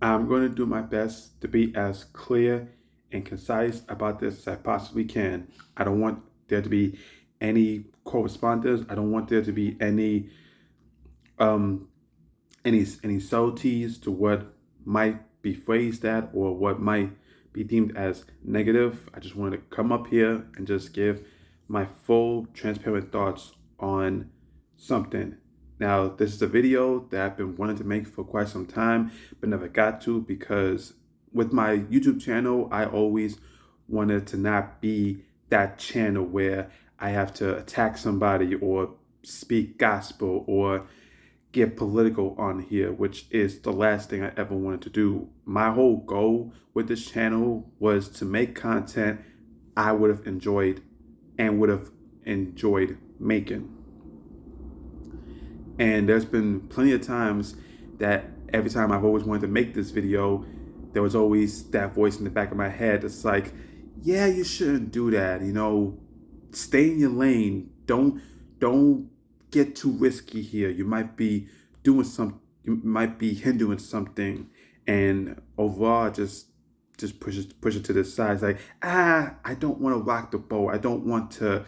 I'm going to do my best to be as clear and concise about this as I possibly can. I don't want there to be any correspondence. I don't want there to be um any subtleties to what might be phrased at or what might be deemed as negative. I just wanted to come up here and just give my full transparent thoughts on something. Now, this is a video that I've been wanting to make for quite some time, but never got to because with my YouTube channel, I always wanted to not be that channel where I have to attack somebody or speak gospel or get political on here, which is the last thing I ever wanted to do. My whole goal with this channel was to make content I would have enjoyed and would have enjoyed making. And there's been plenty of times that every time I've always wanted to make this video, there was always that voice in the back of my head that's like, yeah, you shouldn't do that. Stay in your lane. Don't get too risky here. You might be you might be hindering something. And overall just push it to the side. It's like, I don't want to rock the boat. I don't want to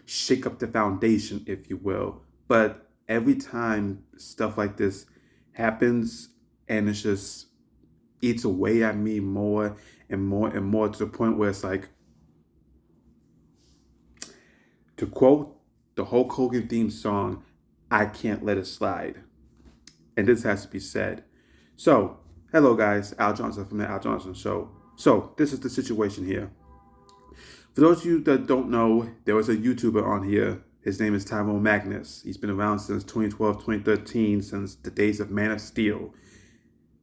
shake up the foundation, if you will. But every time stuff like this happens and it's just eats away at me more and more and more to the point where it's like, to quote the Hulk Hogan theme song, I can't let it slide. And this has to be said. So, hello guys, Al Johnson from the Al Johnson Show. So, this is the situation here. For those of you that don't know, there was a YouTuber on here. His name is Tyrone Magnus. He's been around since 2012, 2013, since the days of Man of Steel.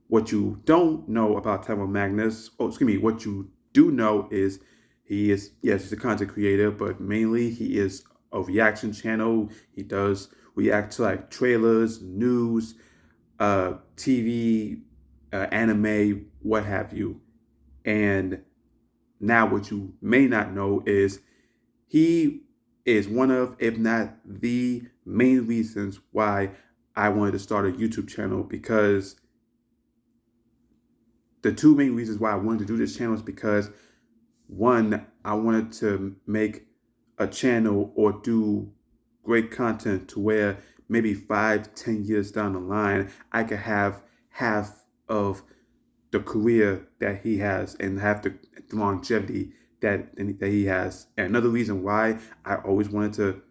What you don't know about Tyrone Magnus, what you do know is he's a content creator, but mainly he is a reaction channel. He does react to like trailers, news, TV, anime, what have you. And now what you may not know is he is one of, if not the main reasons why I wanted to start a YouTube channel, because the two main reasons why I wanted to do this channel is because one, I wanted to make a channel or do great content to where maybe 5, 10 years down the line, I could have half of the career that he has and have the longevity that he has. And another reason why I always wanted to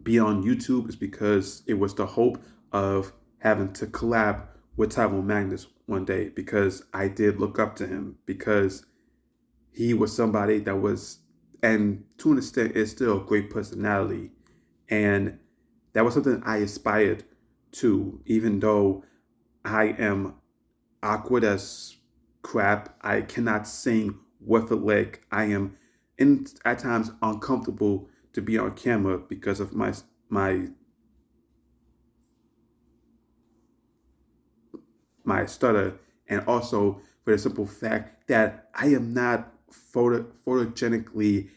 be on YouTube is because it was the hope of having to collab with Tyrone Magnus one day, because I did look up to him, because he was somebody that was, and to an extent, is still a great personality. And that was something I aspired to, even though I am awkward as crap. I cannot sing worth a lick. I am at times uncomfortable to be on camera because of my my stutter, and also for the simple fact that I am not photogenically,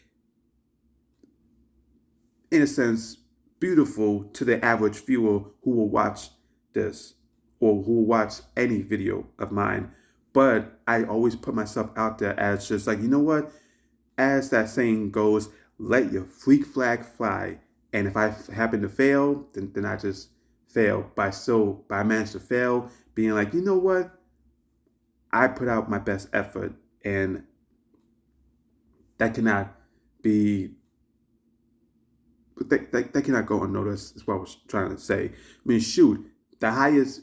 in a sense, beautiful to the average viewer who will watch this or who will watch any video of mine. But I always put myself out there as just like, you know what? As that saying goes, let your freak flag fly. And if I happen to fail, then I just fail. But I managed to fail, being like, you know what? I put out my best effort, and that cannot be that cannot go unnoticed, is what I was trying to say. I mean, shoot, the highest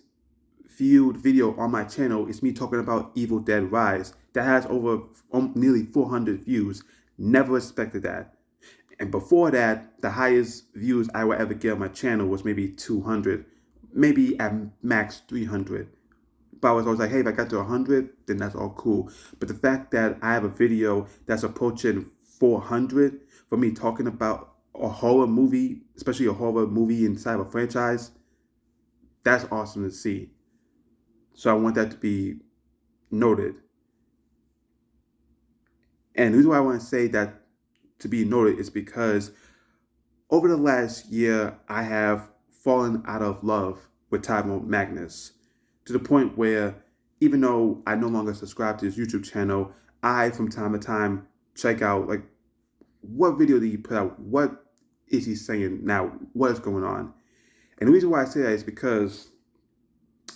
viewed video on my channel is me talking about Evil Dead Rise. That has over nearly 400 views. Never expected that. And before that, the highest views I would ever get on my channel was maybe 200, maybe at max 300. But I was always like, hey, if I got to 100, then that's all cool. But the fact that I have a video that's approaching 400 for me talking about a horror movie, especially a horror movie inside of a franchise, that's awesome to see. So I want that to be noted. And the reason why I want to say that to be noted is because over the last year, I have fallen out of love with Tyrone Magnus to the point where even though I no longer subscribe to his YouTube channel, I from time to time check out like what video did he put out? What is he saying now? What is going on? And the reason why I say that is because,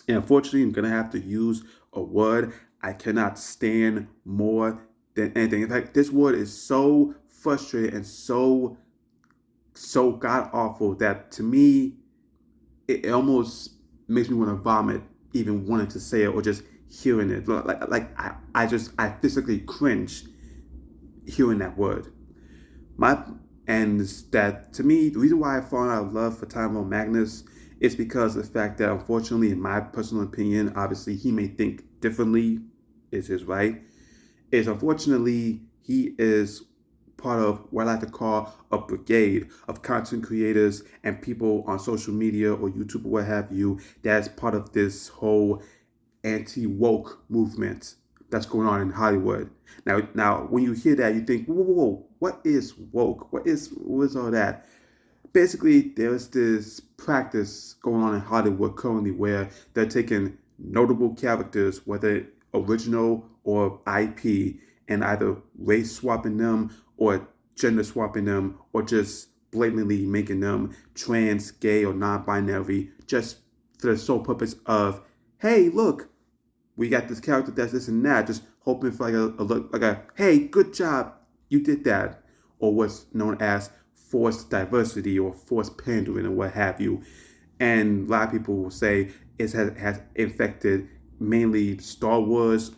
and unfortunately, I'm gonna have to use a word I cannot stand more than anything. In fact, this word is so frustrating and so god awful that to me it almost makes me want to vomit even wanting to say it or just hearing it. I physically cringe hearing that word. My and that to me, the reason why I fall out of love for Tyrone Magnus is because of the fact that unfortunately, in my personal opinion, obviously he may think differently, is his right. Is unfortunately he is part of what I like to call a brigade of content creators and people on social media or YouTube or what have you that's part of this whole anti-woke movement that's going on in Hollywood. Now, when you hear that, you think, whoa, what is woke? What is all that? Basically, there's this practice going on in Hollywood currently where they're taking notable characters, whether original or IP, and either race swapping them or gender swapping them or just blatantly making them trans, gay, or non-binary just for the sole purpose of, hey, look, we got this character that's this and that, just hoping for like a hey, good job, you did that, or what's known as forced diversity or forced pandering or what have you. And a lot of people will say it has infected mainly Star Wars,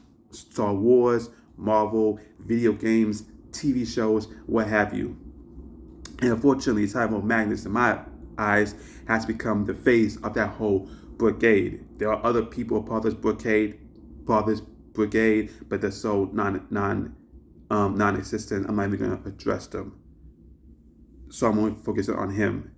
Marvel, video games, TV shows, what have you. And unfortunately, Tyrone Magnus, in my eyes, has become the face of that whole brigade. There are other people part of this brigade, but they're so non-existent. I'm not even going to address them. So I'm only focusing on him.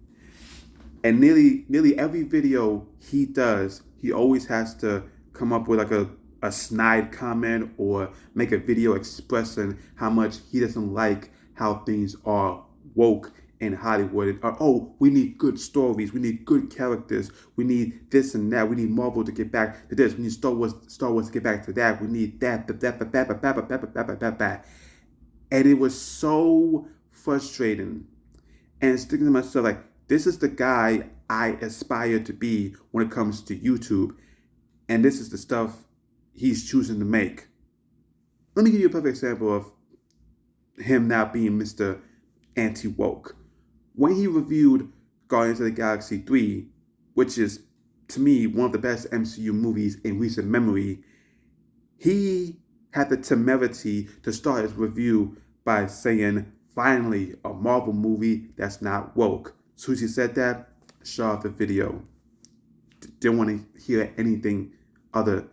And nearly every video he does, he always has to come up with like a snide comment or make a video expressing how much he doesn't like how things are woke in Hollywood. Oh, we need good stories. We need good characters. We need this and that. We need Marvel to get back to this. We need Star Wars to get back to that. We need that. And it was so frustrating. And thinking to myself, like, this is the guy I aspire to be when it comes to YouTube. And this is the stuff he's choosing to make. Let me give you a perfect example of him now being Mr. Anti-Woke. When he reviewed Guardians of the Galaxy 3, which is, to me, one of the best MCU movies in recent memory, he had the temerity to start his review by saying, finally, a Marvel movie that's not woke. As soon as he said that, shut off the video. Didn't want to hear anything other.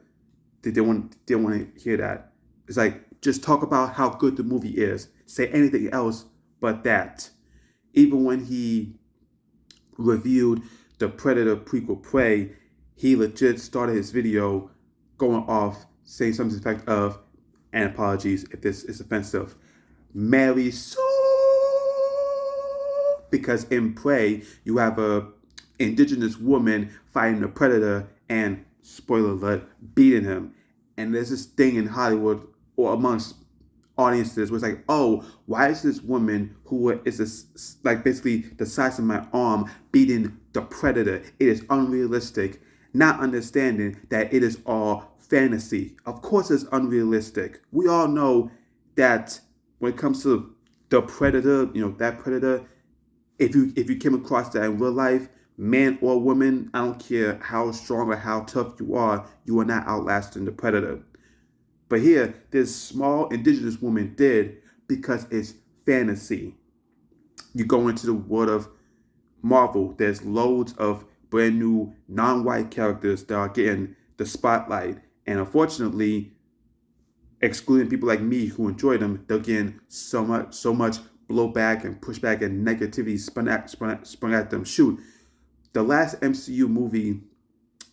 They didn't want to hear that. It's like, just talk about how good the movie is. Say anything else but that. Even when he reviewed the Predator prequel Prey, he legit started his video going off saying something to the effect of, and apologies if this is offensive, Mary Sue, because in Prey you have a indigenous woman fighting a predator and, spoiler alert, beating him. And there's this thing in Hollywood or amongst audiences where it's like, oh, why is this woman who is this, like basically the size of my arm beating the predator? It is unrealistic, not understanding that it is all fantasy. Of course it's unrealistic. We all know that when it comes to the predator, that predator, if you came across that in real life, man or woman, I don't care how strong or how tough you are not outlasting the predator. But here, this small indigenous woman did because it's fantasy. You go into the world of Marvel, there's loads of brand new non-white characters that are getting the spotlight. And unfortunately, excluding people like me who enjoy them, they're getting so much blowback and pushback and negativity sprung at them. Shoot, the last MCU movie,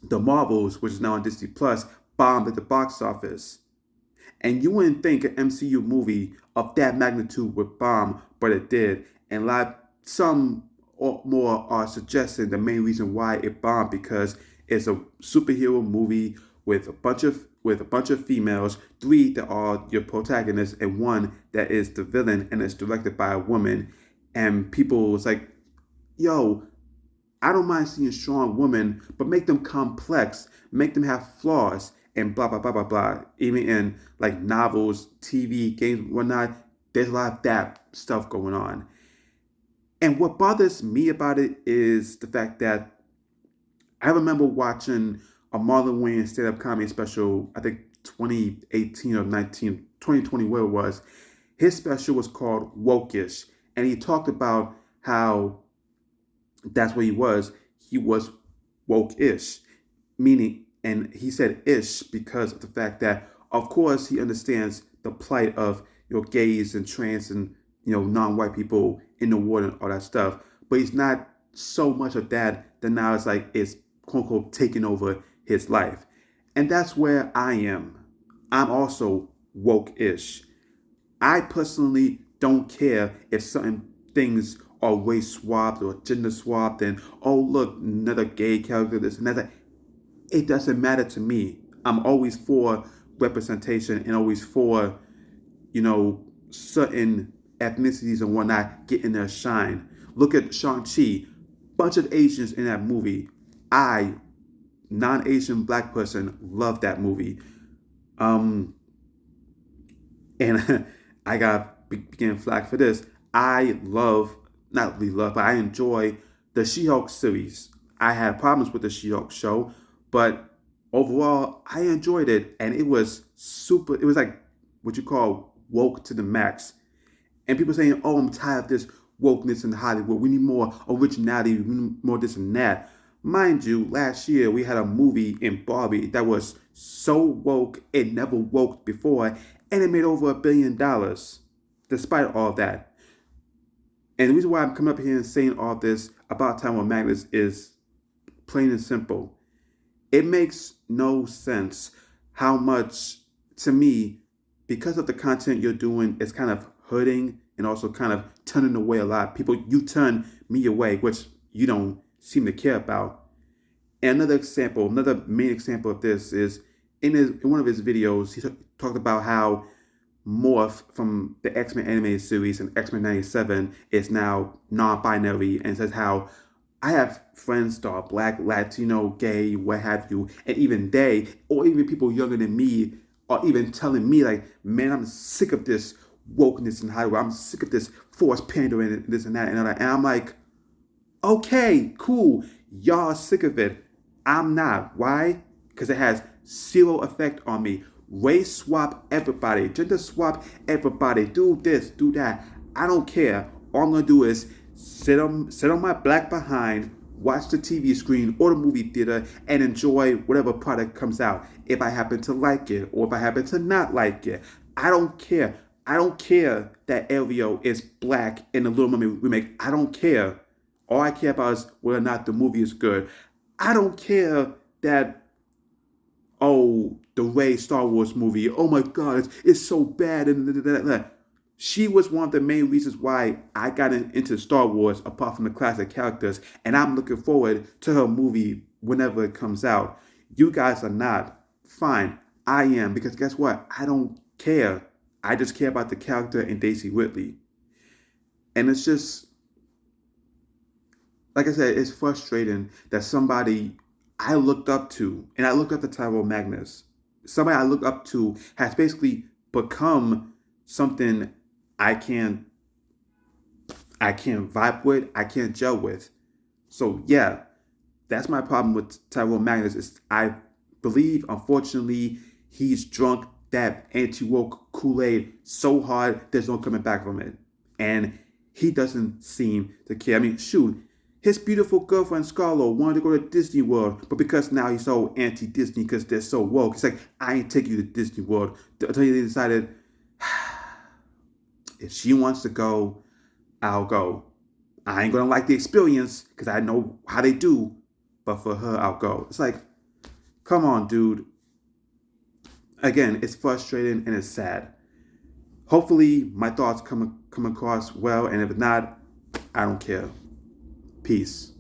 The Marvels, which is now on Disney Plus, bombed at the box office. And you wouldn't think an MCU movie of that magnitude would bomb, but it did. And some or more are suggesting the main reason why it bombed because it's a superhero movie with a bunch of females, three that are your protagonists, and one that is the villain, and it's directed by a woman. And people was like, "Yo, I don't mind seeing strong women, but make them complex, make them have flaws, and blah blah blah blah blah." Even in like novels, TV, games, whatnot, there's a lot of that stuff going on. And what bothers me about it is the fact that I remember watching a Marlon Wayans stand-up comedy special, I think 2018 or 2020, where it was. His special was called Wokish, and he talked about how that's what he was. He was woke-ish, meaning, and he said ish because of the fact that, of course, he understands the plight of gays and trans and non-white people in the world and all that stuff. But he's not so much of that now it's like it's quote unquote taking over his life, and that's where I am. I'm also woke-ish. I personally don't care if certain things are race swapped or gender swapped, and oh look, another gay character, this and that. It doesn't matter to me. I'm always for representation and always for, certain ethnicities and whatnot getting their shine. Look at Shang-Chi, bunch of Asians in that movie. I, non-Asian black person, love that movie. And I got begin flack for this. I love, not really love, but I enjoy the She-Hulk series. I had problems with the She-Hulk show, but overall, I enjoyed it, and it was super. It was like what you call woke to the max. And people saying, "Oh, I'm tired of this wokeness in Hollywood. We need more originality. We need more this and that." Mind you, last year we had a movie in Barbie that was so woke it never woke before, and it made over $1 billion, despite all that. And the reason why I'm coming up here and saying all this about Tyrone Magnus is plain and simple. It makes no sense how much, to me, because of the content you're doing, it's kind of hurting and also kind of turning away a lot of people. You turn me away, which you don't seem to care about. And another main example of this is in one of his videos, he talked about how Morph from the X-Men animated series and X-Men 97 is now non-binary, and says how I have friends that are black, Latino, gay, what have you, and even they, or even people younger than me, are even telling me like, man, I'm sick of this wokeness in Hollywood. I'm sick of this forced pandering and this and that. And I'm like, okay, cool. Y'all are sick of it. I'm not. Why? Because it has zero effect on me. Race swap everybody. Gender swap everybody. Do this, do that. I don't care. All I'm going to do is sit on my black behind, watch the TV screen or the movie theater, and enjoy whatever product comes out. If I happen to like it or if I happen to not like it. I don't care. I don't care that Ariel is black in the Little Mermaid remake. I don't care. All I care about is whether or not the movie is good. I don't care that, oh, the Rey Star Wars movie, oh my God, it's so bad. And she was one of the main reasons why I got into Star Wars, apart from the classic characters. And I'm looking forward to her movie whenever it comes out. You guys are not. Fine, I am. Because guess what? I don't care. I just care about the character and Daisy Ridley. And it's just, like I said, it's frustrating that somebody I looked up to, and I looked up to Tyrone Magnus, somebody I look up to has basically become something I can't vibe with, I can't gel with. So yeah, that's my problem with Tyrone Magnus. Is I believe, unfortunately, he's drunk that anti-woke Kool-Aid so hard there's no coming back from it. And he doesn't seem to care. I mean, shoot, his beautiful girlfriend Scarlett wanted to go to Disney World, but because now he's so anti-Disney because they're so woke, it's like, I ain't taking you to Disney World. Until they decided, if she wants to go, I'll go. I ain't gonna like the experience because I know how they do, but for her, I'll go. It's like, come on, dude. Again, it's frustrating and it's sad. Hopefully, my thoughts come across well, and if not, I don't care. Peace.